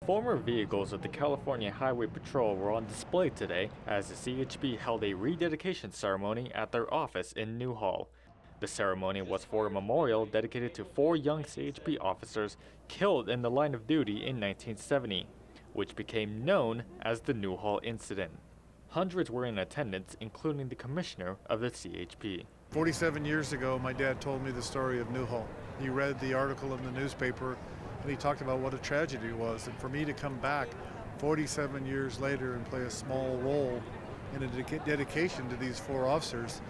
Former vehicles of the California Highway Patrol were on display today as the CHP held a rededication ceremony at their office in Newhall. The ceremony was for a memorial dedicated to 4 young CHP officers killed in the line of duty in 1970, which became known as the Newhall Incident. Hundreds were in attendance, including the commissioner of the CHP. 47 years ago, my dad told me the story of Newhall. He read the article in the newspaper and he talked about what a tragedy it was. And for me to come back 47 years later and play a small role in a dedication to these 4 officers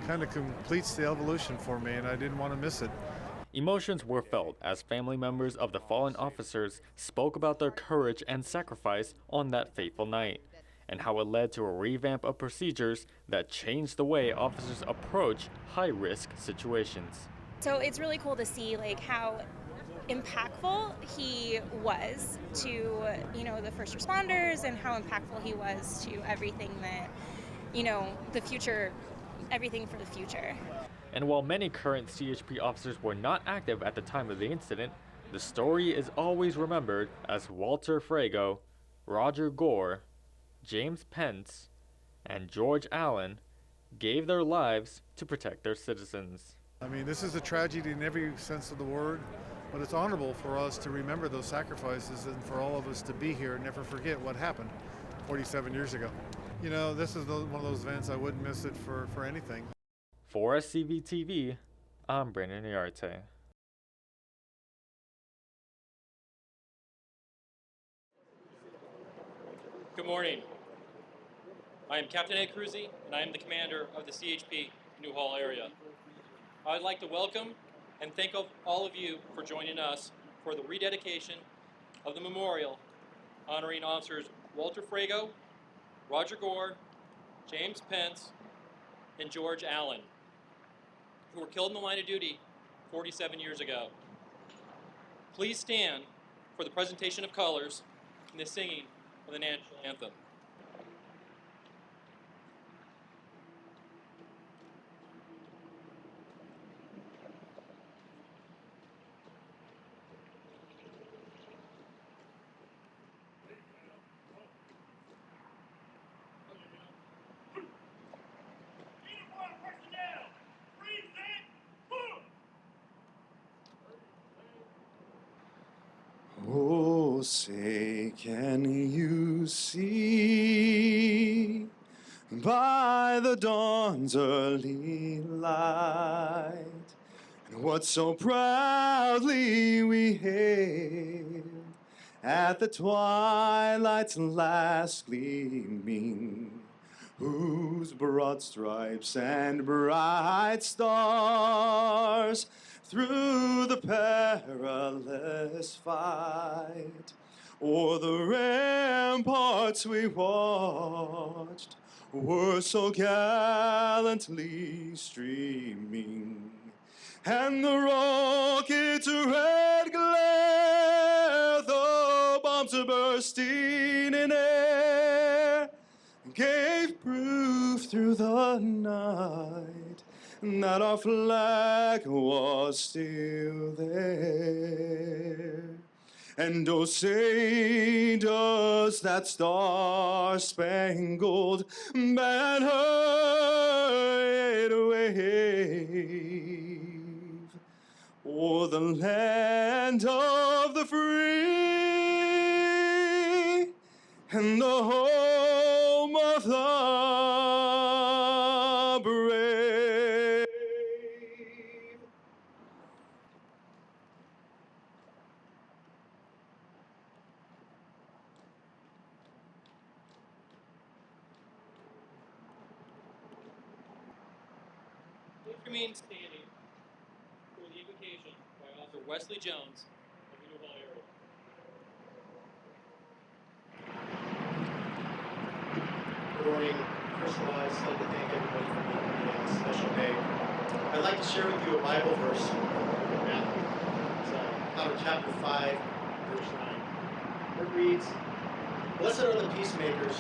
kind of completes the evolution for me, and I didn't want to miss it. Emotions were felt as family members of the fallen officers spoke about their courage and sacrifice on that fateful night, and how it led to a revamp of procedures that changed the way officers approach high-risk situations. So it's really cool to see how impactful he was to, the first responders, and how impactful he was to everything that, the future, everything for the future. And while many current CHP officers were not active at the time of the incident, the story is always remembered as Walter Frago, Roger Gore, James Pence, and George Alleyn gave their lives to protect their citizens. I mean, this is a tragedy in every sense of the word, but it's honorable for us to remember those sacrifices and for all of us to be here and never forget what happened 47 years ago. This is one of those events I wouldn't miss it for anything. For SCVTV, I'm Brandon Iarte. Good morning. I am Captain Ed Krusey, and I am the commander of the CHP Newhall Area. I would like to welcome and thank all of you for joining us for the rededication of the memorial honoring officers Walter Frago, Roger Gore, James Pence, and George Alleyn, who were killed in the line of duty 47 years ago. Please stand for the presentation of colors and the singing of the national anthem. Oh, say, can you see by the dawn's early light what so proudly we hailed at the twilight's last gleaming, whose broad stripes and bright stars through the perilous fight o'er the ramparts we watched were so gallantly streaming, and the rocket's red glare, the bombs bursting in air, gave proof through the night that our flag was still there. And oh, say, does that star-spangled banner yet wave o'er the land of the free and the home of the brave? Please remain standing for the invocation by Officer Wesley Jones of the Newhall Area. Good morning. First of all, I'd just like to thank everybody for being here on this special day. I'd like to share with you a Bible verse from Matthew. It's out of chapter 5, verse 9. It reads, "Blessed are the peacemakers,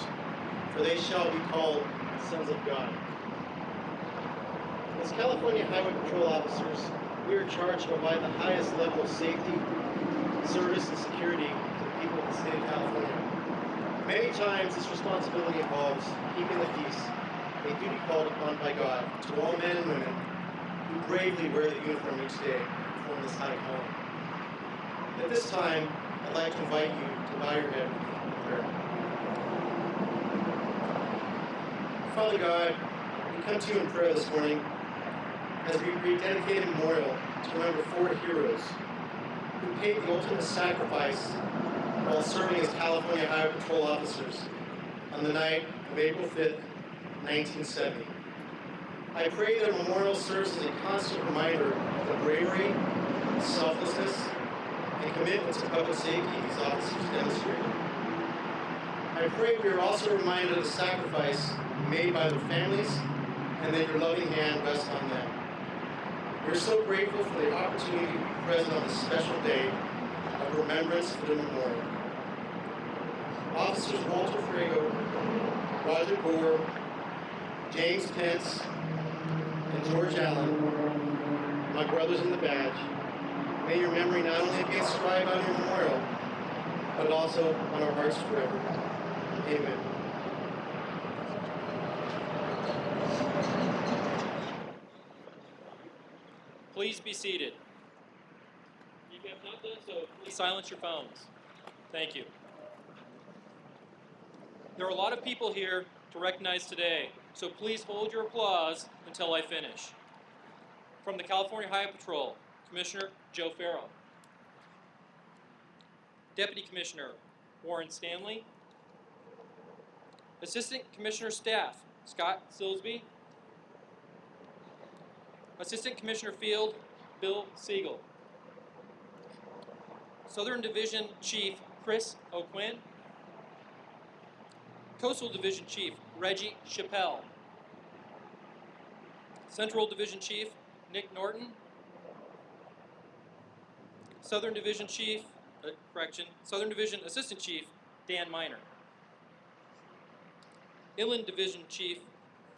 for they shall be called sons of God." As California Highway Patrol officers, we are charged to provide the highest level of safety, service, and security to the people of the state of California. Many times this responsibility involves keeping the peace, a duty called upon by God to all men and women who bravely wear the uniform each day to perform this high calling. At this time, I'd like to invite you to bow your head in prayer. Father God, we come to you in prayer this morning as we rededicate a memorial to remember 4 heroes who paid the ultimate sacrifice while serving as California Highway Patrol officers on the night of April 5th, 1970. I pray that a memorial serves as a constant reminder of the bravery, selflessness, and commitment to public safety these officers demonstrated. I pray we are also reminded of the sacrifice made by their families and that your loving hand rests on them. We are so grateful for the opportunity to be present on this special day of remembrance for the memorial. Officers Walter Frago, Roger Gore, James Pence, and George Alleyn, my brothers in the badge, may your memory not only be inscribed on your memorial, but also on our hearts forever. Amen. Please be seated. If you have not done so, please silence your phones. Thank you. There are a lot of people here to recognize today, so please hold your applause until I finish. From the California Highway Patrol, Commissioner Joe Farrow. Deputy Commissioner Warren Stanley. Assistant Commissioner Staff Scott Silsby. Assistant Commissioner Field Bill Siegel. Southern Division Chief Chris O'Quinn. Coastal Division Chief Reggie Chappelle. Central Division Chief Nick Norton. Southern Division Assistant Chief Dan Miner. Inland Division Chief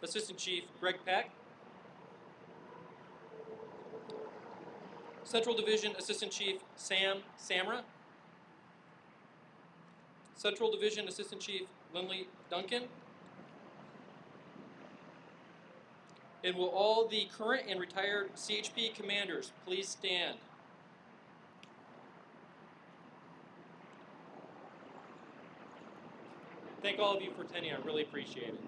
Assistant Chief Greg Peck. Central Division Assistant Chief Sam Samra. Central Division Assistant Chief Lindley Duncan. And will all the current and retired CHP commanders please stand? Thank all of you for attending. I really appreciate it.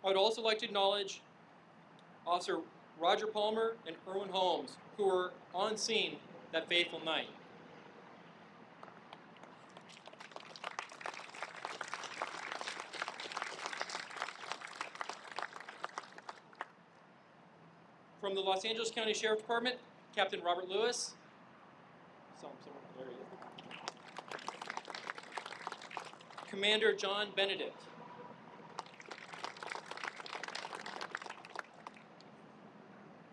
I would also like to acknowledge Officer Roger Palmer and Erwin Holmes, who were on scene that fateful night. From the Los Angeles County Sheriff Department, Captain Robert Lewis. There he is. Commander John Benedict.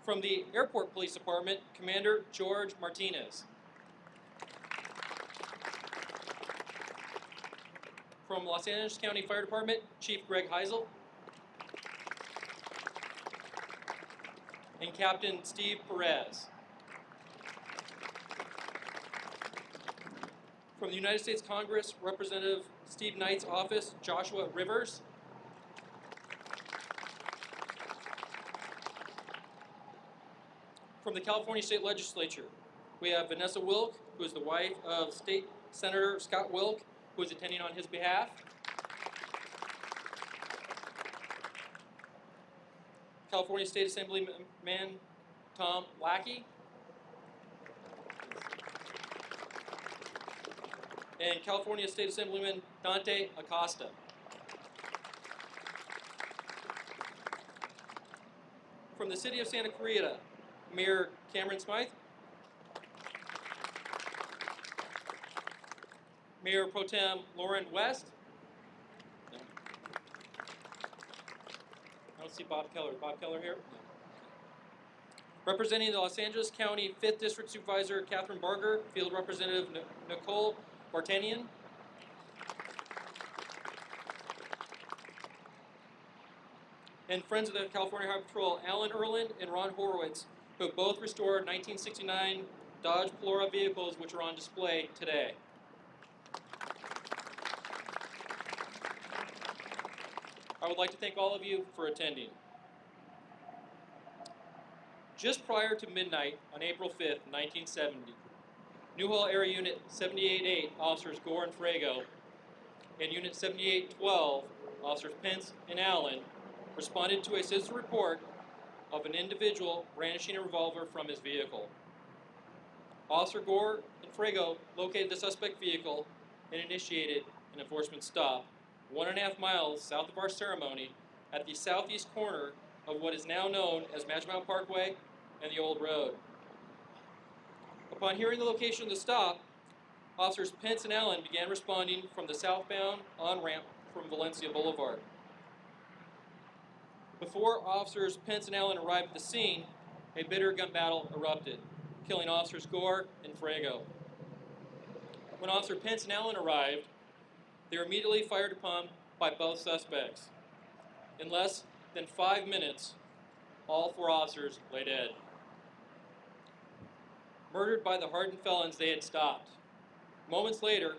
From the Airport Police Department, Commander George Martinez. From Los Angeles County Fire Department, Chief Greg Heisel. And Captain Steve Perez. From the United States Congress, Representative Steve Knight's office, Joshua Rivers. From the California State Legislature, we have Vanessa Wilk, who is the wife of State Senator Scott Wilk, who is attending on his behalf. California State Assemblyman Tom Lackey. And California State Assemblyman Dante Acosta. From the City of Santa Clarita, Mayor Cameron Smyth. Mayor Pro Tem Lauren West. No. I don't see Bob Keller. Is Bob Keller here? No. Representing the Los Angeles County 5th District Supervisor Catherine Barger, Field Representative Nicole Bartanian. and friends of the California Highway Patrol, Alan Erland and Ron Horowitz, who have both restored 1969 Dodge Palora vehicles which are on display today. I would like to thank all of you for attending. Just prior to midnight on April 5th, 1970, Newhall Area Unit 78-8 Officers Gore and Frago and Unit 78-12 Officers Pence and Alleyn responded to a citizen report of an individual brandishing a revolver from his vehicle. Officer Gore and Frago located the suspect vehicle and initiated an enforcement stop 1.5 miles south of our ceremony at the southeast corner of what is now known as Magic Mountain Parkway and the Old Road. Upon hearing the location of the stop, Officers Pence and Alleyn began responding from the southbound on-ramp from Valencia Boulevard. Before Officers Pence and Alleyn arrived at the scene, a bitter gun battle erupted, killing Officers Gore and Frago. When Officer Pence and Alleyn arrived, they were immediately fired upon by both suspects. In less than 5 minutes, all 4 officers lay dead. Murdered by the hardened felons they had stopped. Moments later,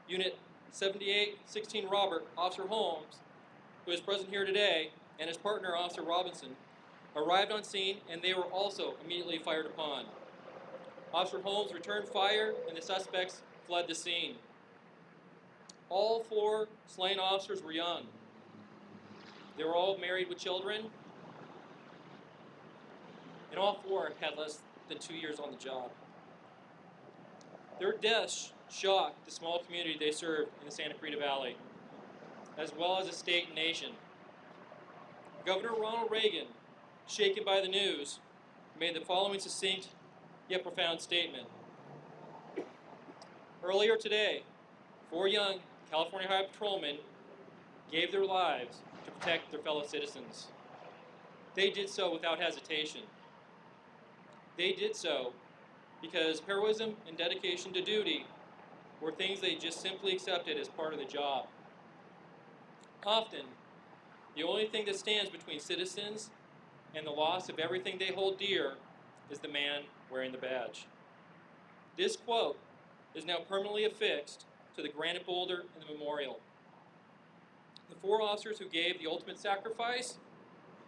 Unit 78-16 Robert, Officer Holmes, who is present here today, and his partner, Officer Robinson, arrived on scene and they were also immediately fired upon. Officer Holmes returned fire and the suspects fled the scene. All 4 slain officers were young. They were all married with children, and all 4 had less than 2 years on the job. Their deaths shocked the small community they served in the Santa Clarita Valley, as well as the state and nation. Governor Ronald Reagan, shaken by the news, made the following succinct yet profound statement. Earlier today, 4 young California Highway Patrolmen gave their lives to protect their fellow citizens. They did so without hesitation. They did so because heroism and dedication to duty were things they just simply accepted as part of the job. Often, the only thing that stands between citizens and the loss of everything they hold dear is the man wearing the badge. This quote is now permanently affixed to the granite boulder in the memorial. The 4 officers who gave the ultimate sacrifice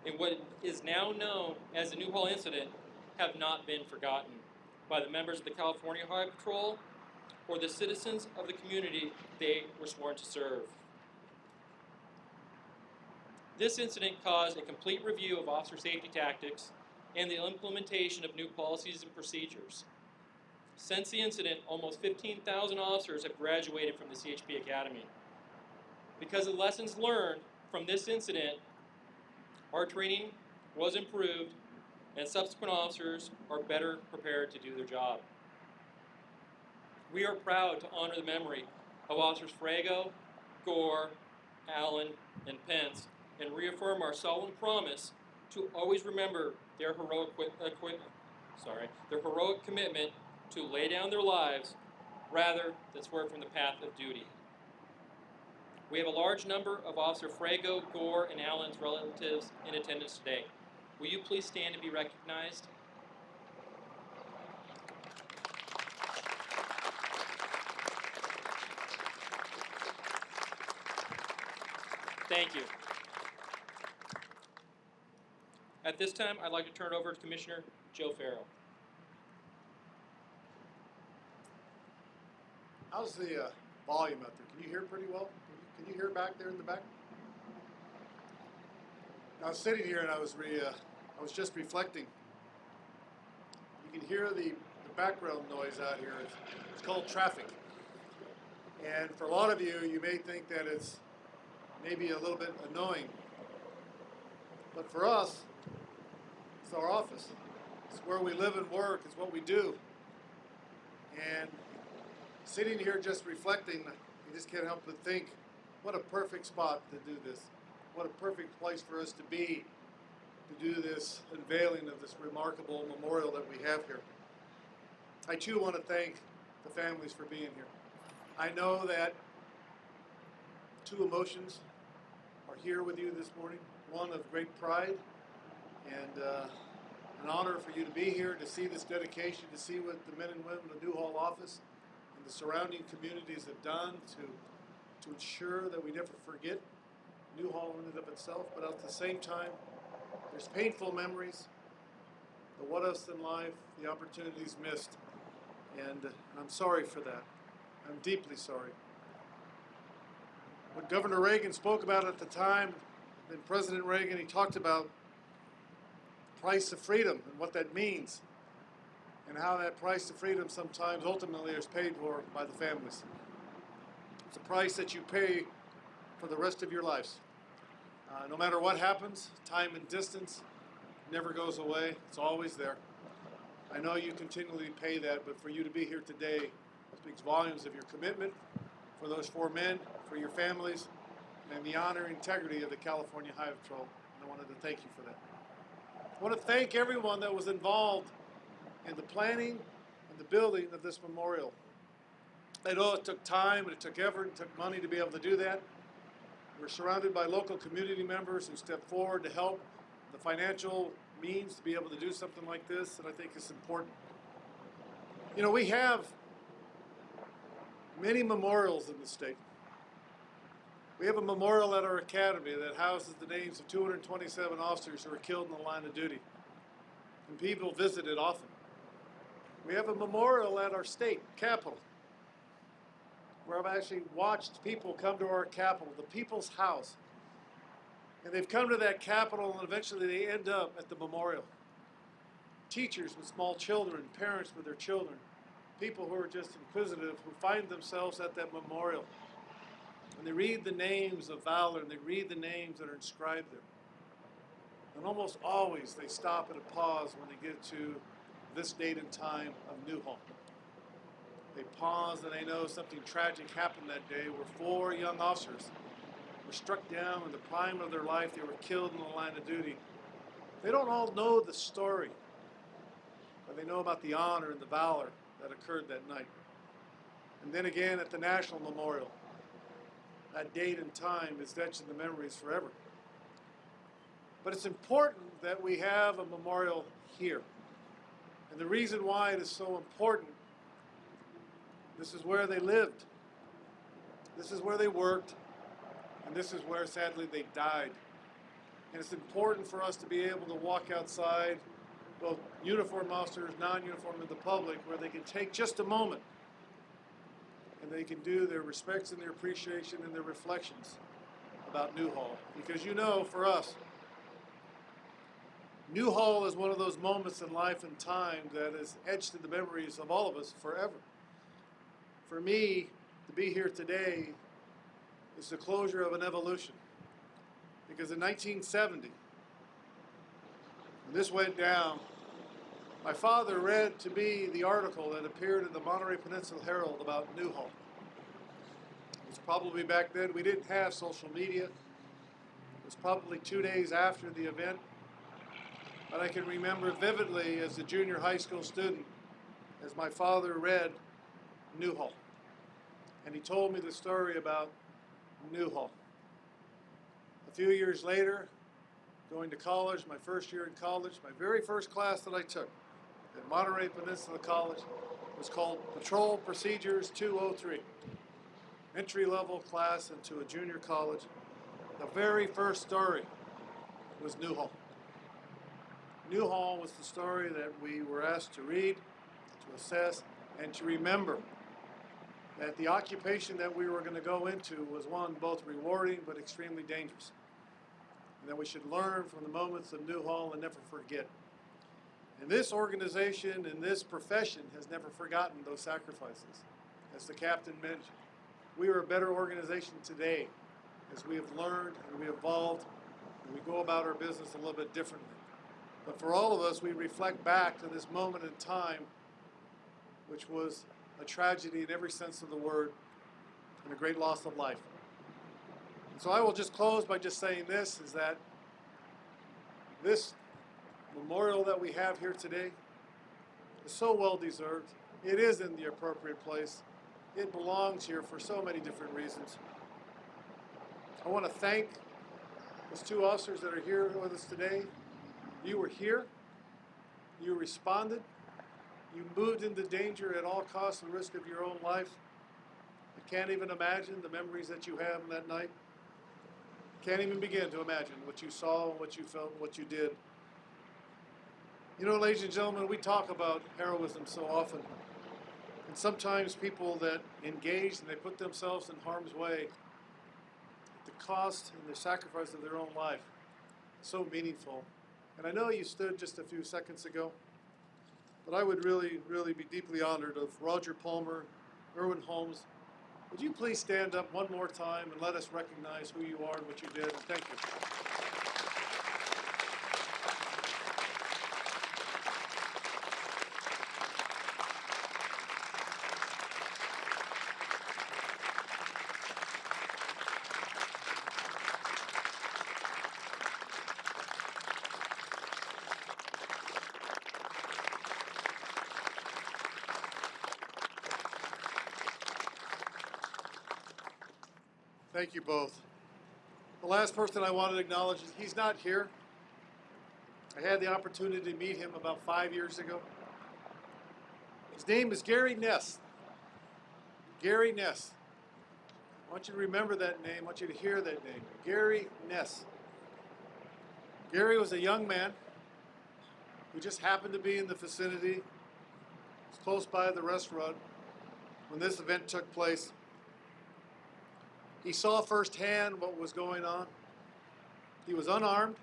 in what is now known as the Newhall Incident have not been forgotten by the members of the California Highway Patrol or the citizens of the community they were sworn to serve. This incident caused a complete review of officer safety tactics and the implementation of new policies and procedures. Since the incident, almost 15,000 officers have graduated from the CHP Academy. Because of lessons learned from this incident, our training was improved and subsequent officers are better prepared to do their job. We are proud to honor the memory of Officers Frago, Gore, Alleyn, and Pence, and reaffirm our solemn promise to always remember their heroic commitment to lay down their lives rather than swerve from the path of duty. We have a large number of Officer Frago, Gore, and Alleyn's relatives in attendance today. Will you please stand and be recognized? Thank you. At this time, I'd like to turn it over to Commissioner Joe Farrow. How's the volume out there? Can you hear pretty well? Can you hear back there in the back? I was sitting here and I was just reflecting. You can hear the background noise out here. It's called traffic. And for a lot of you, you may think that it's maybe a little bit annoying. But for us, it's our office. It's where we live and work. It's what we do. And sitting here just reflecting, you just can't help but think, what a perfect spot to do this. What a perfect place for us to be, to do this unveiling of this remarkable memorial that we have here. I too want to thank the families for being here. I know that 2 emotions are here with you this morning. one of great pride and an honor for you to be here, to see this dedication, to see what the men and women of the Newhall office and the surrounding communities have done to ensure that we never forget Newhall in and of itself, but at the same time, there's painful memories, the what-ifs in life, the opportunities missed, and I'm sorry for that. I'm deeply sorry. What Governor Reagan spoke about at the time, and President Reagan, he talked about the price of freedom and what that means, and how that price of freedom sometimes ultimately is paid for by the families. It's a price that you pay for the rest of your lives. No matter what happens, time and distance never goes away. It's always there. I know you continually pay that, but for you to be here today speaks volumes of your commitment for those 4 men, for your families, and the honor and integrity of the California Highway Patrol. And I wanted to thank you for that. I want to thank everyone that was involved in the planning and the building of this memorial. I know it took time, and it took effort, and it took money to be able to do that. We're surrounded by local community members who stepped forward to help the financial means to be able to do something like this, and I think it's important. You know, we have many memorials in the state. We have a memorial at our academy that houses the names of 227 officers who were killed in the line of duty, and people visit it often. We have a memorial at our state capitol, where I've actually watched people come to our capitol, the People's House. And they've come to that capitol, and eventually they end up at the memorial. Teachers with small children, parents with their children, people who are just inquisitive, who find themselves at that memorial. And they read the names of valor, and they read the names that are inscribed there. And almost always they stop at a pause when they get to this date and time of Newhall. They pause and they know something tragic happened that day where 4 young officers were struck down in the prime of their life. They were killed in the line of duty. They don't all know the story, but they know about the honor and the valor that occurred that night. And then again at the National Memorial, that date and time is etched in the memories forever. But it's important that we have a memorial here. And the reason why it is so important, this is where they lived, this is where they worked, and this is where, sadly, they died. And it's important for us to be able to walk outside, both uniformed officers, non-uniformed, and the public, where they can take just a moment and they can do their respects and their appreciation and their reflections about Newhall. Because you know, for us, Newhall is one of those moments in life and time that is etched in the memories of all of us forever. For me, to be here today is the closure of an evolution. Because in 1970, when this went down, my father read to me the article that appeared in the Monterey Peninsula Herald about Newhall. It was probably back then, we didn't have social media. It was probably 2 days after the event. But I can remember vividly as a junior high school student, as my father read Newhall. And he told me the story about Newhall. A few years later, going to college, my first year in college, my very first class that I took at Monterey Peninsula College was called Patrol Procedures 203. Entry-level class into a junior college. The very first story was Newhall. Newhall was the story that we were asked to read, to assess, and to remember that the occupation that we were going to go into was one both rewarding but extremely dangerous. And that we should learn from the moments of Newhall and never forget. And this organization and this profession has never forgotten those sacrifices. As the captain mentioned, we are a better organization today as we have learned and we evolved and we go about our business a little bit differently. But for all of us, we reflect back to this moment in time, which was a tragedy in every sense of the word and a great loss of life. And so I will just close by just saying this, is that this memorial that we have here today is so well deserved. It is in the appropriate place. It belongs here for so many different reasons. I want to thank Those two officers that are here with us today, you were here, you responded, you moved into danger at all costs and risk of your own life. I can't even imagine the memories that you have on that night. Can't even begin to imagine what you saw, what you felt, what you did. You know, ladies and gentlemen, we talk about heroism so often. And sometimes people that engage and they put themselves in harm's way at the cost and the sacrifice of their own life. So meaningful. And I know you stood just a few seconds ago, but I would really, really be deeply honored if Roger Palmer, Erwin Holmes, would you please stand up one more time and let us recognize who you are and what you did, and thank you. Thank you both. The last person I wanted to acknowledge, he's not here. I had the opportunity to meet him about 5 years ago. His name is Gary Ness. Gary Ness. I want you to remember that name. I want you to hear that name. Gary Ness. Gary was a young man who just happened to be in the vicinity. It's close by the restaurant when this event took place. He saw firsthand what was going on. He was unarmed.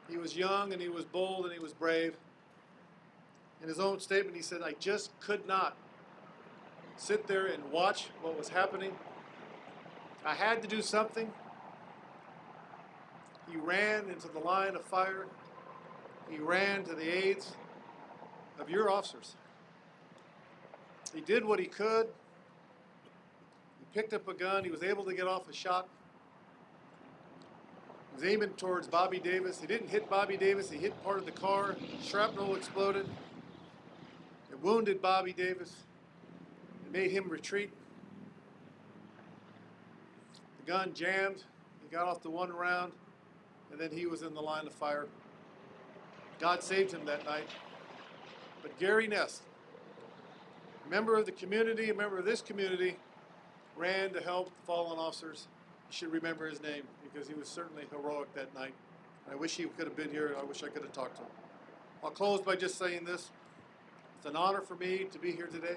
He was young and he was bold and he was brave. In his own statement, he said, I just could not sit there and watch what was happening. I had to do something. He ran into the line of fire. He ran to the aids of your officers. He did what he could. He picked up a gun. He was able to get off a shot. He was aiming towards Bobby Davis. He didn't hit Bobby Davis. He hit part of the car. Shrapnel exploded. It wounded Bobby Davis. It made him retreat. The gun jammed. He got off the one round, and then he was in the line of fire. God saved him that night. But Gary Ness, a member of the community, a member of this community, ran to help fallen officers. You should remember his name because he was certainly heroic that night. I wish he could have been here. I wish I could have talked to him. I'll close by just saying this. It's an honor for me to be here today.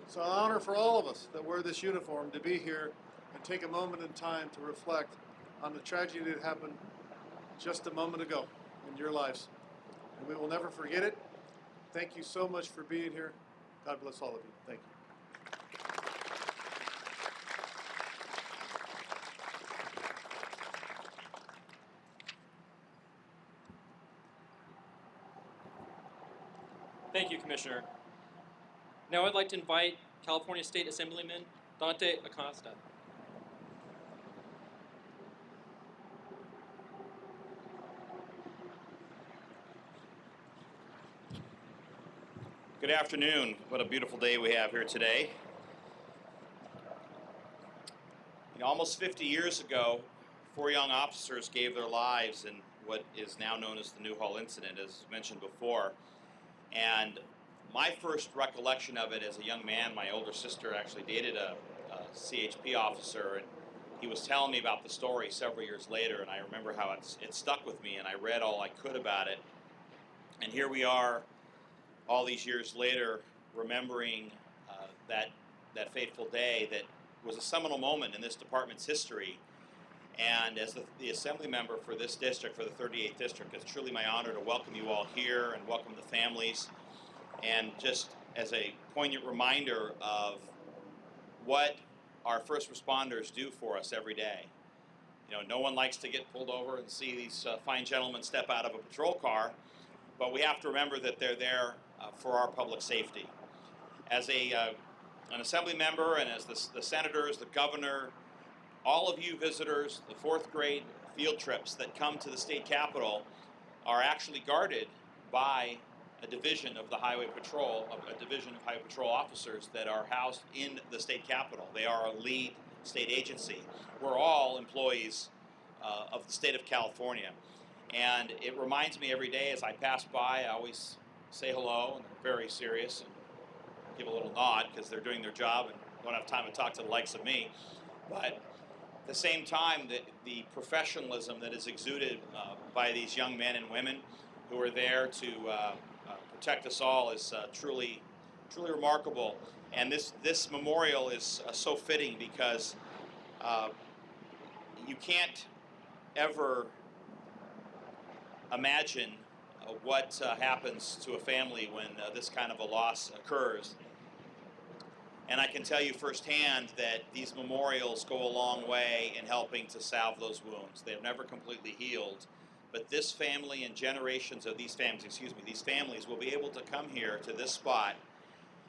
It's an honor for all of us that wear this uniform to be here and take a moment in time to reflect on the tragedy that happened just a moment ago in your lives. And we will never forget it. Thank you so much for being here. God bless all of you. Thank you. Thank you, Commissioner. Now I'd like to invite California State Assemblyman Dante Acosta. Good afternoon. What a beautiful day we have here today. Almost 50 years ago, 4 young officers gave their lives in what is now known as the Newhall Incident, as mentioned before. And my first recollection of it as a young man, my older sister actually dated a CHP officer, and he was telling me about the story several years later, and I remember how it stuck with me, and I read all I could about it. And here we are, all these years later, remembering that fateful day that was a seminal moment in this department's history. And as the assembly member for this district, for the 38th district, it's truly my honor to welcome you all here and welcome the families. And just as a poignant reminder of what our first responders do for us every day. You know, no one likes to get pulled over and see these fine gentlemen step out of a patrol car, but we have to remember that they're there for our public safety. As an assembly member and as the senators, the governor, all of you visitors, the 4th grade field trips that come to the state capitol are actually guarded by a division of the Highway Patrol, a division of Highway Patrol officers that are housed in the state capitol. They are a lead state agency. We're all employees of the state of California. And it reminds me every day as I pass by, I always say hello, and they're very serious, and give a little nod because they're doing their job and don't have time to talk to the likes of me. But at the same time, the professionalism that is exuded by these young men and women who are there to protect us all is truly remarkable. And this memorial is so fitting because you can't ever imagine what happens to a family when this kind of a loss occurs. And I can tell you firsthand that these memorials go a long way in helping to salve those wounds. They're never completely healed, but this family and generations of these families will be able to come here to this spot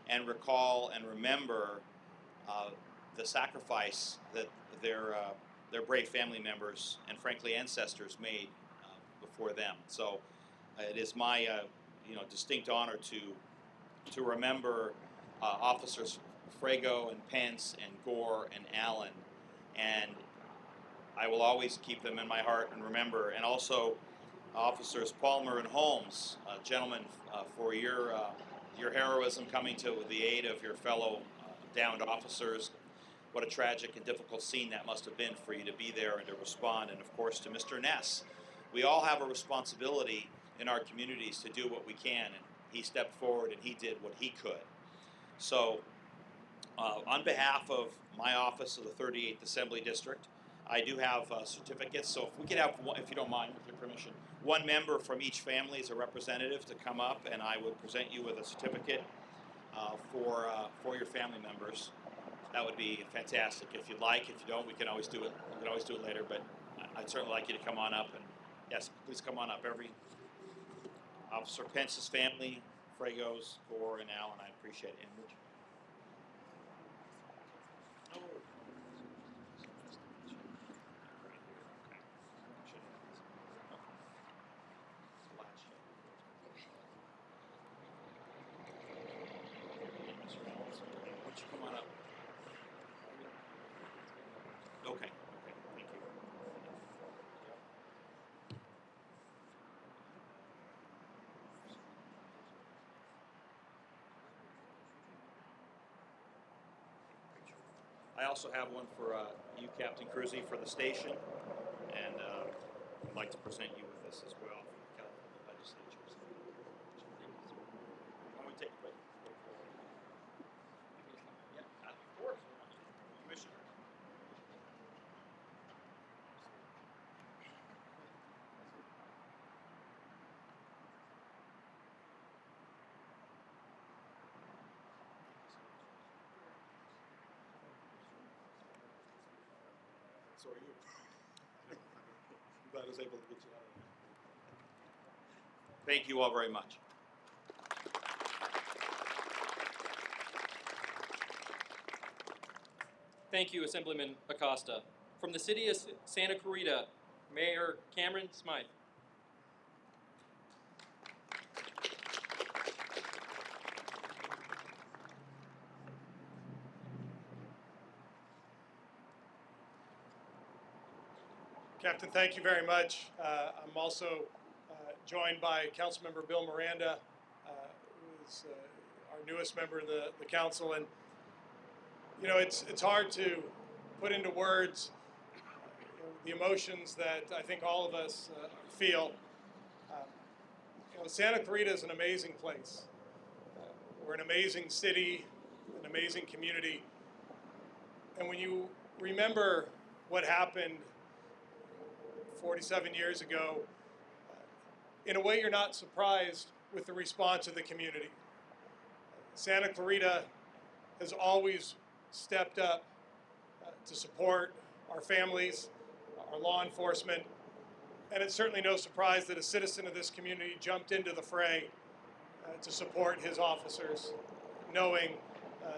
and recall and remember the sacrifice that their brave family members and frankly ancestors made before them. So it is my distinct honor to remember Officers Frago and Pence and Gore and Alleyn, and I will always keep them in my heart and remember. And also Officers Palmer and Holmes, gentlemen, for your heroism coming to the aid of your fellow downed officers. What a tragic and difficult scene that must have been for you to be there and to respond. And of course to Mr. Ness. We all have a responsibility in our communities to do what we can, and he stepped forward and he did what he could. So on behalf of my office of the 38th Assembly District, I do have certificates. So if we could have one, if you don't mind, with your permission, one member from each family as a representative to come up, and I would present you with a certificate for your family members. That would be fantastic. If you'd like, if you don't, we can always do it. We can always do it later. But I'd certainly like you to come on up, and yes, please come on up. Every Officer Pence's family, Frago's, Gore, and Alleyn, I appreciate it. And okay, thank you. I also have one for you, Captain Krusey, for the station, and I'd like to present you with this as well from the California legislature. Why don't we take a break? Yeah, of course. Commissioner. So are you. I'm glad I was able to get you out of there. Thank you all very much. Thank you, Assemblyman Acosta. From the city of Santa Clarita, Mayor Cameron Smyth. Captain, thank you very much. I'm also joined by Councilmember Bill Miranda, who is our newest member of the council. And you know, it's hard to put into words the emotions that I think all of us feel. Santa Clarita is an amazing place. We're an amazing city, an amazing community. And when you remember what happened 47 years ago, in a way you're not surprised with the response of the community. Santa Clarita has always stepped up to support our families, our law enforcement, and it's certainly no surprise that a citizen of this community jumped into the fray to support his officers, knowing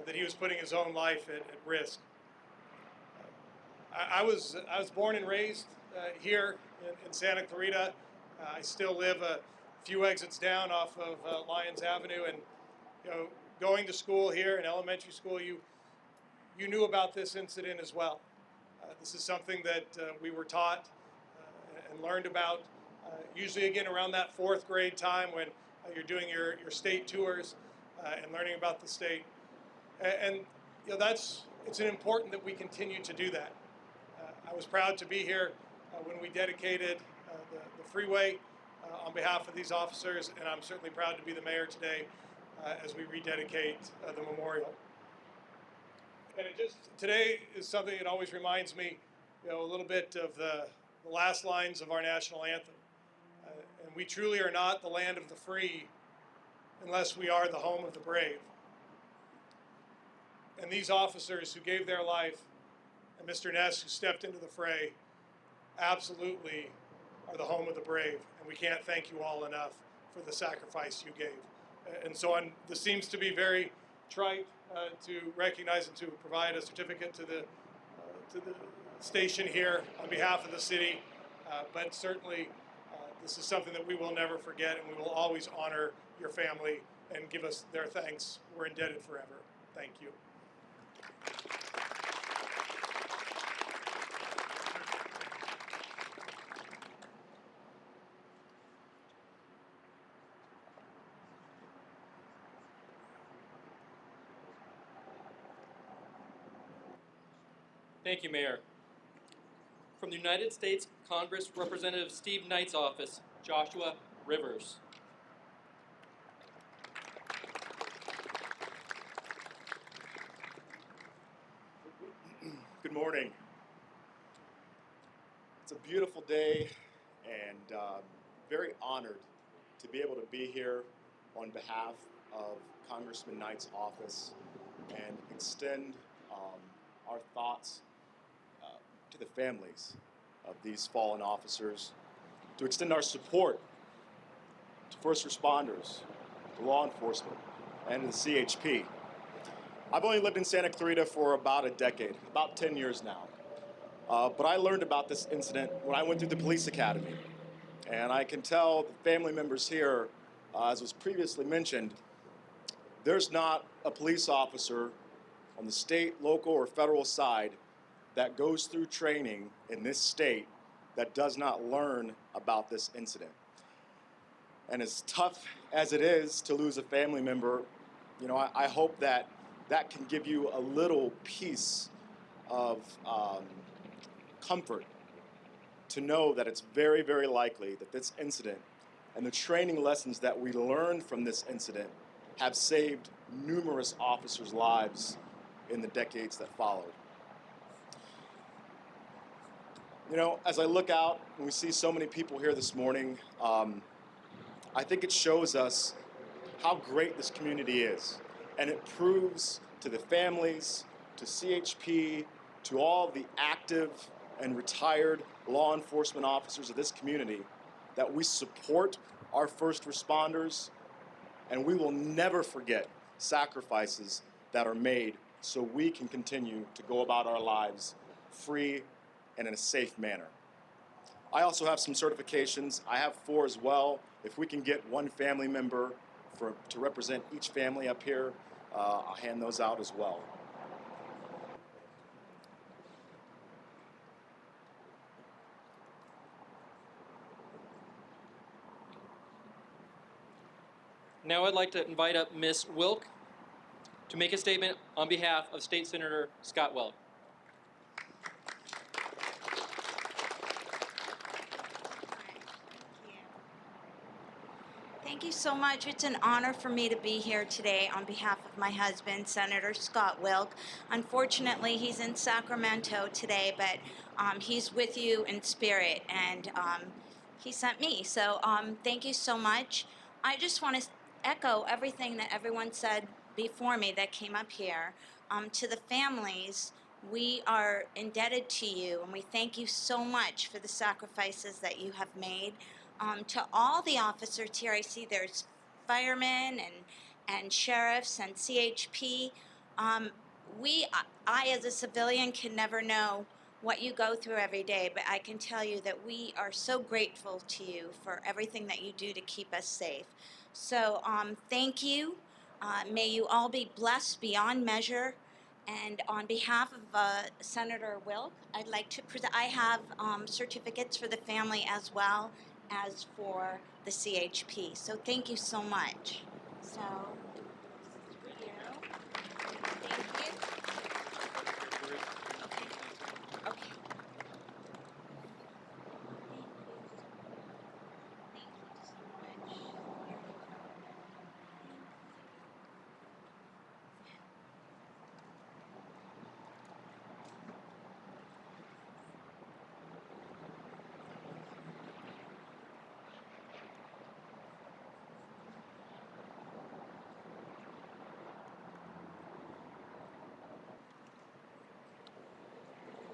that he was putting his own life at risk. I was born and raised here in Santa Clarita. I still live a few exits down off of Lyons Avenue, and going to school here in elementary school, you knew about this incident as well. This is something that we were taught and learned about, usually again around that 4th grade time when you're doing your state tours and learning about the state. And you know, it's important that we continue to do that. I was proud to be here when we dedicated the freeway on behalf of these officers, and I'm certainly proud to be the mayor today as we rededicate the memorial. And today is something that always reminds me, you know, a little bit of the last lines of our national anthem. And we truly are not the land of the free unless we are the home of the brave. And these officers who gave their life, and Mr. Ness who stepped into the fray, absolutely are the home of the brave. And we can't thank you all enough for the sacrifice you gave. And so this seems to be very trite to recognize and to provide a certificate to the station here on behalf of the city, but certainly this is something that we will never forget, and we will always honor your family and give us their thanks. We're indebted forever. Thank you. Thank you, Mayor. From the United States Congress, Representative Steve Knight's office, Joshua Rivers. Good morning. It's a beautiful day, and very honored to be able to be here on behalf of Congressman Knight's office and extend our thoughts to the families of these fallen officers, to extend our support to first responders, to law enforcement, and to the CHP. I've only lived in Santa Clarita for about a decade, about 10 years now. But I learned about this incident when I went through the police academy. And I can tell the family members here, as was previously mentioned, there's not a police officer on the state, local, or federal side that goes through training in this state that does not learn about this incident. And as tough as it is to lose a family member, you know, I hope that that can give you a little piece of comfort to know that it's very, very likely that this incident and the training lessons that we learned from this incident have saved numerous officers' lives in the decades that followed. You know, as I look out and we see so many people here this morning, I think it shows us how great this community is. And it proves to the families, to CHP, to all the active and retired law enforcement officers of this community that we support our first responders, and we will never forget sacrifices that are made so we can continue to go about our lives free and in a safe manner. I also have some certifications. I have 4 as well. If we can get one family member to represent each family up here, I'll hand those out as well. Now I'd like to invite up Ms. Wilk to make a statement on behalf of State Senator Scott Wilk. Thank you so much. It's an honor for me to be here today on behalf of my husband, Senator Scott Wilk. Unfortunately, he's in Sacramento today, but he's with you in spirit, and he sent me. So thank you so much. I just want to echo everything that everyone said before me that came up here. To the families, we are indebted to you, and we thank you so much for the sacrifices that you have made. To all the officers here, I see there's firemen and sheriffs and CHP. I as a civilian can never know what you go through every day, but I can tell you that we are so grateful to you for everything that you do to keep us safe. So thank you. May you all be blessed beyond measure, And on behalf of Senator Wilk, I'd like to present, I have certificates for the family as well as for the CHP. So thank you so much. So, this is for you. Thank you. Okay. Okay.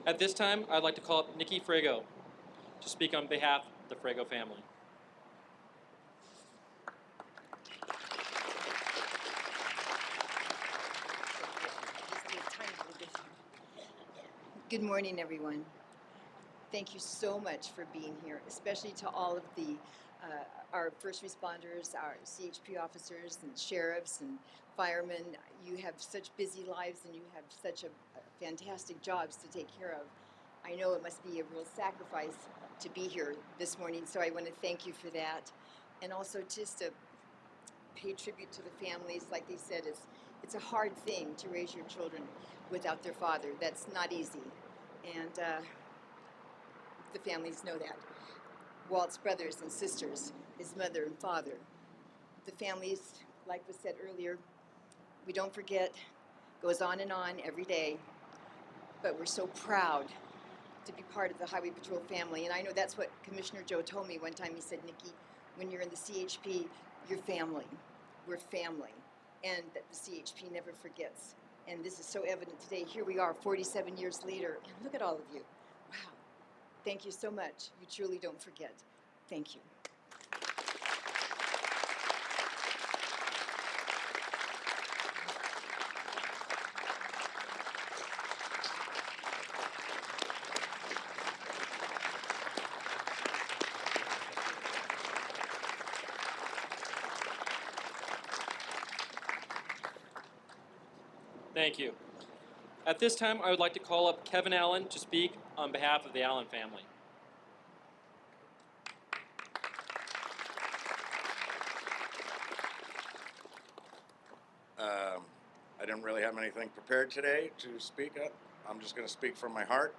At this time, I'd like to call up Nikki Frago to speak on behalf of the Frago family. Good morning, everyone. Thank you so much for being here, especially to all of the our first responders, our CHP officers and sheriffs and firemen. You have such busy lives and you have such a fantastic jobs to take care of. I know it must be a real sacrifice to be here this morning, so I want to thank you for that. And also just to pay tribute to the families. Like they said, it's a hard thing to raise your children without their father. That's not easy. And the families know that. Walt's brothers and sisters, his mother and father. The families, like was said earlier, we don't forget, goes on and on every day, but we're so proud to be part of the Highway Patrol family. And I know that's what Commissioner Joe told me one time. He said, Nikki, when you're in the CHP, you're family. We're family. And that the CHP never forgets. And this is so evident today. Here we are 47 years later, and look at all of you. Wow. Thank you so much. You truly don't forget. Thank you. Thank you. At this time, I would like to call up Kevin Allen to speak on behalf of the Allen family. I didn't really have anything prepared today to speak up. I'm just going to speak from my heart.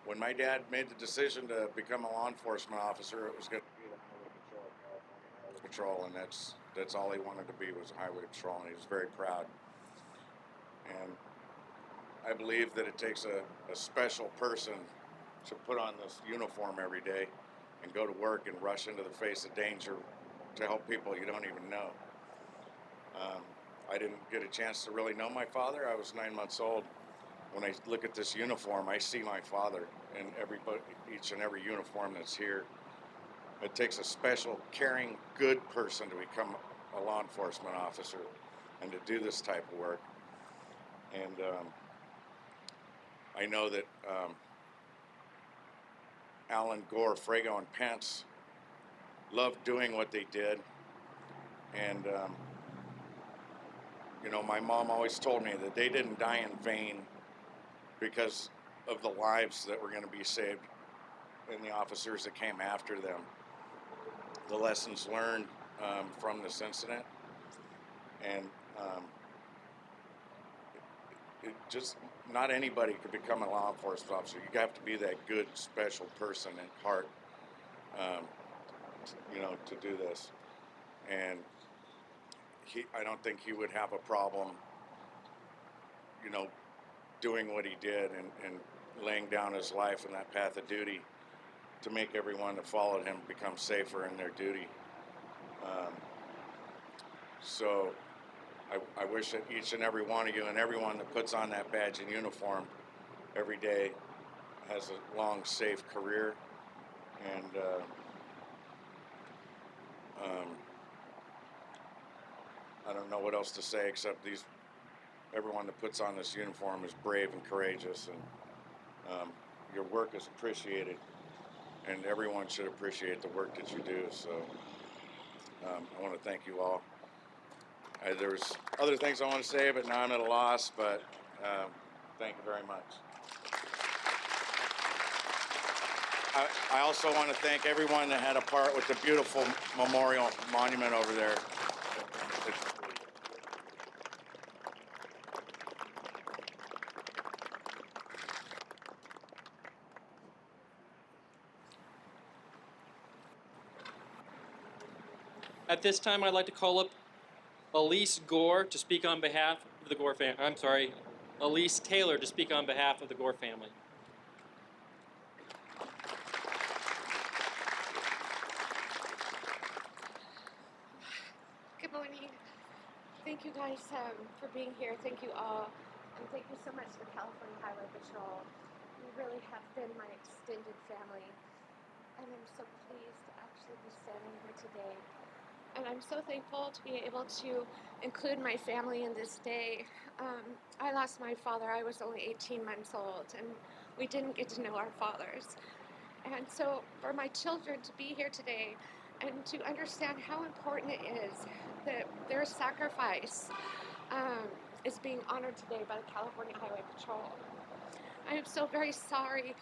When my dad made the decision to become a law enforcement officer, it was going to be the Highway Patrol, California Highway Patrol, and that's all he wanted to be, was a Highway Patrol, and he was very proud. And I believe that it takes a special person to put on this uniform every day and go to work and rush into the face of danger to help people you don't even know. I didn't get a chance to really know my father. I was 9 months old. When I look at this uniform, I see my father in each and every uniform that's here. It takes a special, caring, good person to become a law enforcement officer and to do this type of work. And I know that Alleyn, Gore, Frago, and Pence loved doing what they did. And you know, my mom always told me that they didn't die in vain because of the lives that were going to be saved and the officers that came after them. The lessons learned from this incident, and it just, not anybody could become a law enforcement officer. You have to be that good, special person at heart, you know, to do this. And I don't think he would have a problem, you know, doing what he did and laying down his life in that path of duty to make everyone that followed him become safer in their duty. So I wish that each and every one of you and everyone that puts on that badge and uniform every day has a long, safe career. And I don't know what else to say except everyone that puts on this uniform is brave and courageous, and your work is appreciated, and everyone should appreciate the work that you do. So I want to thank you all. There was other things I want to say, but now I'm at a loss, but thank you very much. I also want to thank everyone that had a part with the beautiful memorial monument over there. At this time, I'd like to call up Elise Gore to speak on behalf of the Gore family. I'm sorry, Elise Taylor to speak on behalf of the Gore family. Good morning. Thank you guys for being here. Thank you all. And thank you so much for California Highway Patrol. You really have been my extended family. And I'm so pleased to actually be standing here today. And I'm so thankful to be able to include my family in this day. I lost my father. I was only 18 months old, and we didn't get to know our fathers. And so for my children to be here today and to understand how important it is that their sacrifice is being honored today by the California Highway Patrol. I am so very sorry,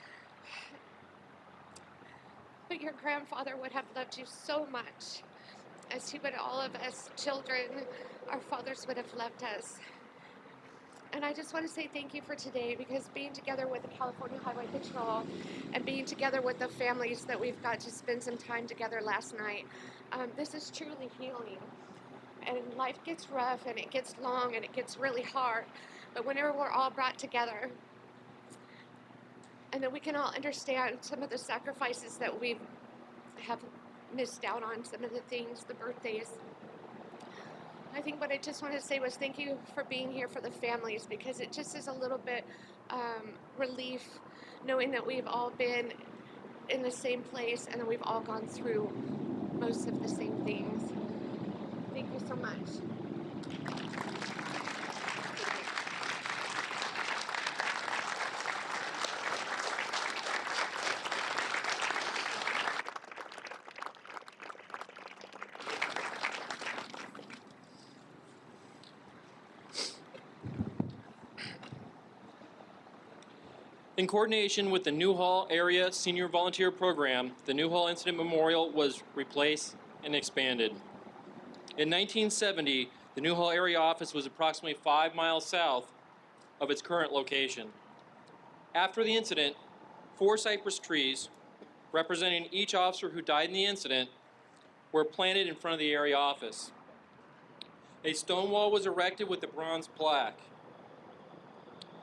but your grandfather would have loved you so much, as he would all of us children. Our fathers would have loved us. And I just want to say thank you for today, because being together with the California Highway Patrol and being together with the families that we've got to spend some time together last night, this is truly healing. And life gets rough and it gets long and it gets really hard. But whenever we're all brought together, and then we can all understand some of the sacrifices that we have missed out on, some of the things, the birthdays. I think what I just wanted to say was thank you for being here for the families, because it just is a little bit relief knowing that we've all been in the same place and that we've all gone through most of the same things. Thank you so much. In coordination with the Newhall Area Senior Volunteer Program, the Newhall Incident Memorial was replaced and expanded. In 1970, the Newhall Area office was approximately 5 miles south of its current location. After the incident, 4 cypress trees, representing each officer who died in the incident, were planted in front of the area office. A stone wall was erected with a bronze plaque.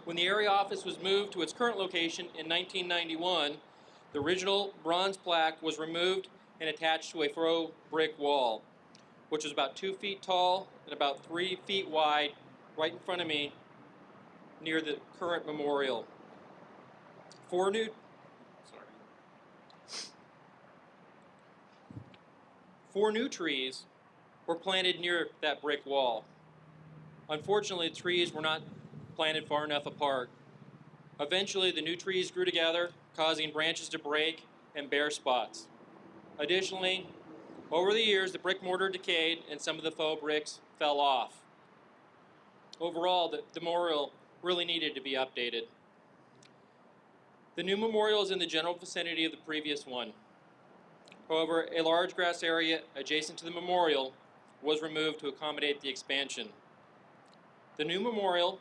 When the area office was moved to its current location in 1991, the original bronze plaque was removed and attached to a Farrow brick wall, which was about 2 feet tall and about 3 feet wide, right in front of me near the current memorial. Four new trees were planted near that brick wall. Unfortunately, the trees were not planted far enough apart. Eventually, the new trees grew together, causing branches to break and bare spots. Additionally, over the years, the brick mortar decayed and some of the faux bricks fell off. Overall, the memorial really needed to be updated. The new memorial is in the general vicinity of the previous one. However, a large grass area adjacent to the memorial was removed to accommodate the expansion. The new memorial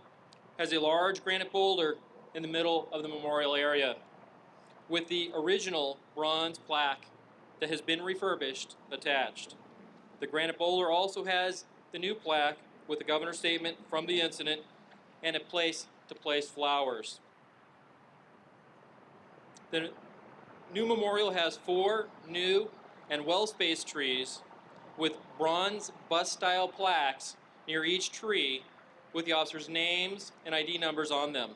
has a large granite boulder in the middle of the memorial area, with the original bronze plaque that has been refurbished attached. The granite boulder also has the new plaque with the governor's statement from the incident and a place to place flowers. The new memorial has 4 new and well-spaced trees with bronze bust-style plaques near each tree with the officers' names and ID numbers on them.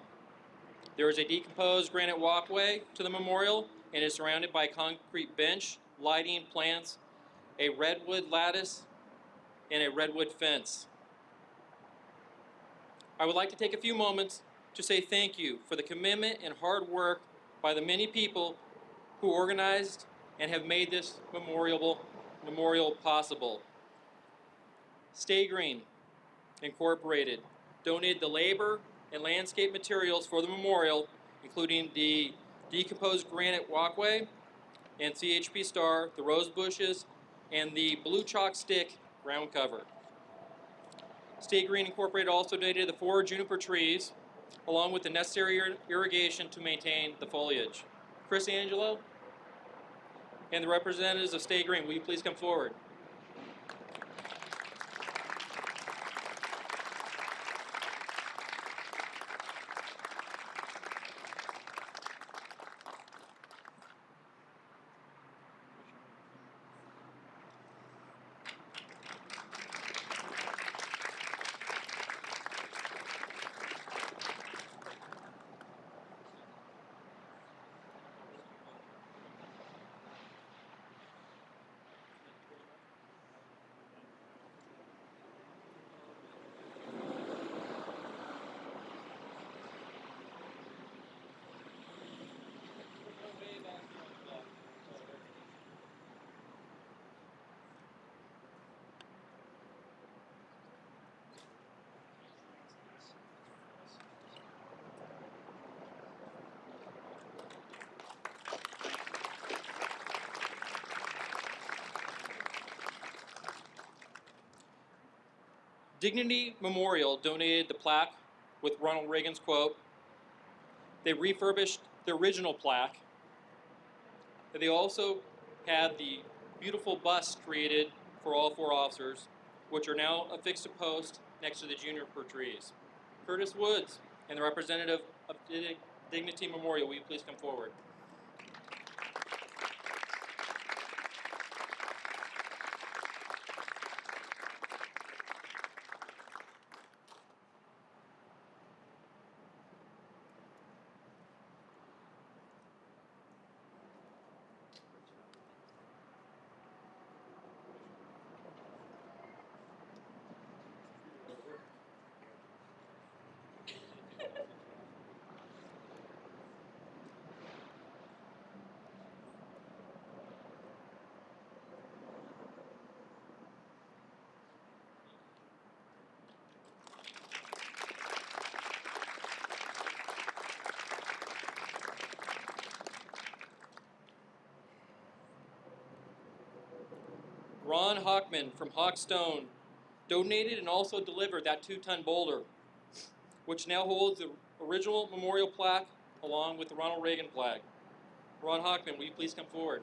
There is a decomposed granite walkway to the memorial and is surrounded by a concrete bench, lighting, plants, a redwood lattice, and a redwood fence. I would like to take a few moments to say thank you for the commitment and hard work by the many people who organized and have made this memorial possible. Stay green, Incorporated donated the labor and landscape materials for the memorial, including the decomposed granite walkway and CHP star, the rose bushes, and the blue chalk stick ground cover. State Green Incorporated also donated the 4 juniper trees, along with the necessary irrigation to maintain the foliage. Chris Angelo and the representatives of State Green, will you please come forward? Dignity Memorial donated the plaque with Ronald Reagan's quote. They refurbished the original plaque. And they also had the beautiful bust created for all 4 officers, which are now affixed to post next to the juniper trees. Curtis Woods and the representative of Dignity Memorial, will you please come forward? Ron Hockman from Hawkstone donated and also delivered that 2-ton boulder, which now holds the original memorial plaque along with the Ronald Reagan flag. Ron Hockman, will you please come forward?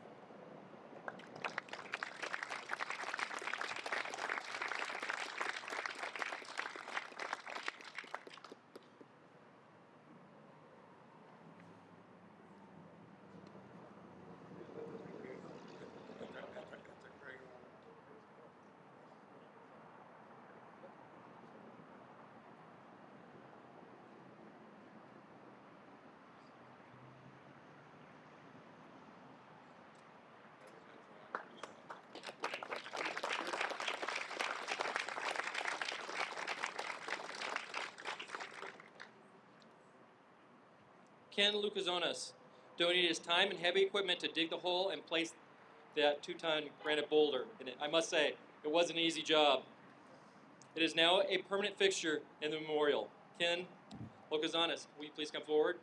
Ken Lucazonas donated his time and heavy equipment to dig the hole and place that 2-ton granite boulder in it. I must say, it was an easy job. It is now a permanent fixture in the memorial. Ken Lucazonas, will you please come forward?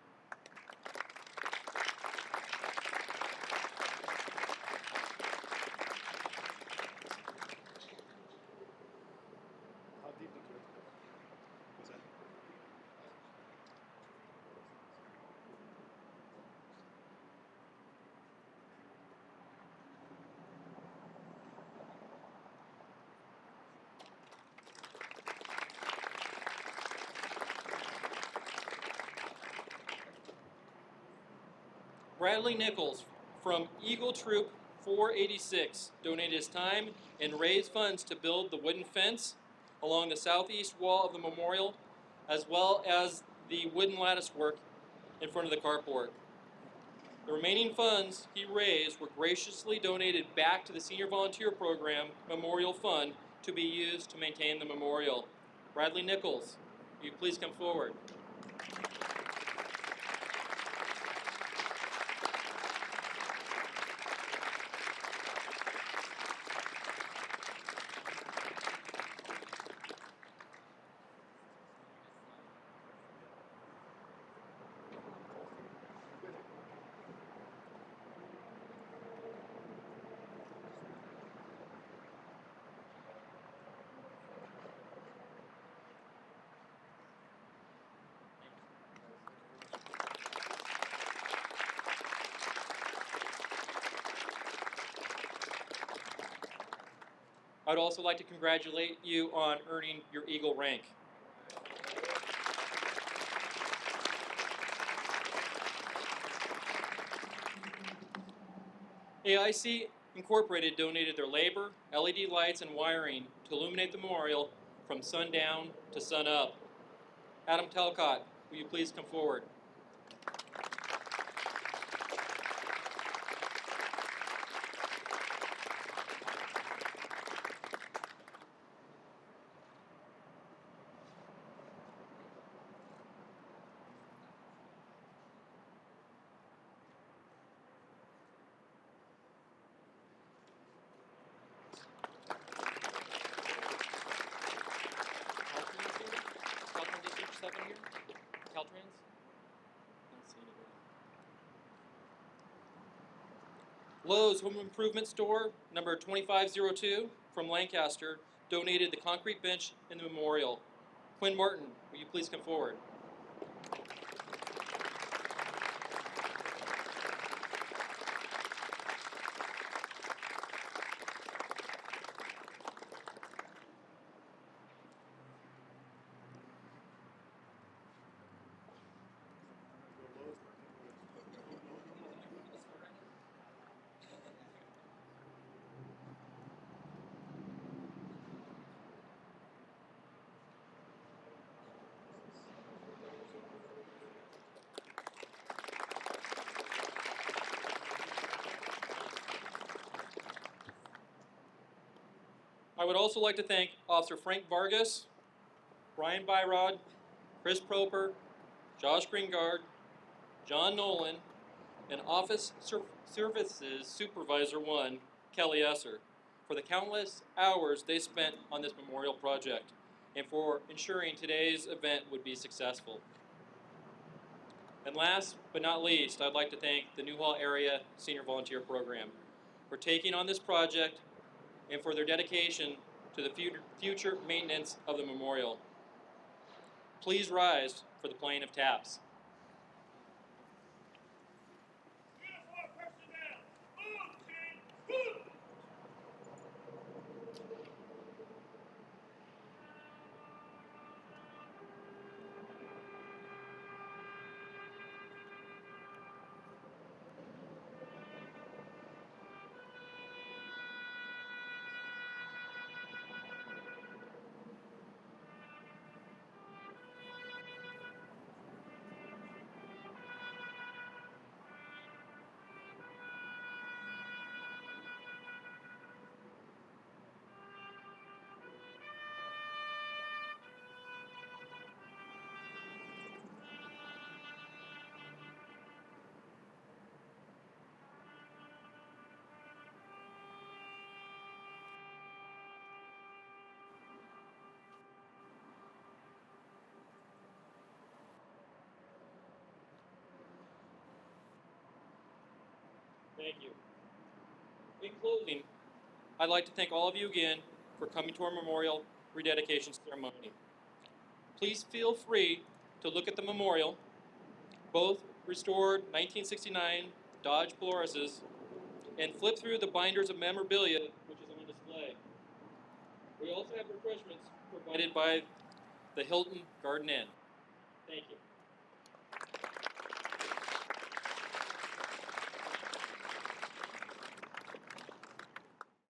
Bradley Nichols from Eagle Troop 486 donated his time and raised funds to build the wooden fence along the southeast wall of the memorial, as well as the wooden lattice work in front of the carport. The remaining funds he raised were graciously donated back to the Senior Volunteer Program Memorial Fund to be used to maintain the memorial. Bradley Nichols, will you please come forward? I would also like to congratulate you on earning your Eagle rank. AIC Incorporated donated their labor, LED lights, and wiring to illuminate the memorial from sundown to sunup. Adam Talcott, will you please come forward? Caltrans? Don't see anybody. Lowe's Home Improvement Store, number 2502 from Lancaster, donated the concrete bench in the memorial. Quinn Martin, will you please come forward? I would also like to thank Officer Frank Vargas, Brian Byrod, Chris Proper, Josh Gringard, John Nolan, and Office Services Supervisor 1, Kelly Esser, for the countless hours they spent on this memorial project and for ensuring today's event would be successful. And last but not least, I'd like to thank the Newhall Area Senior Volunteer Program for taking on this project and for their dedication to the future maintenance of the memorial. Please rise for the playing of taps. Thank you. In closing, I'd like to thank all of you again for coming to our memorial rededication ceremony. Please feel free to look at the memorial, both restored 1969 Dodge Polaris's, and flip through the binders of memorabilia which is on display. We also have refreshments provided by the Hilton Garden Inn. Thank you.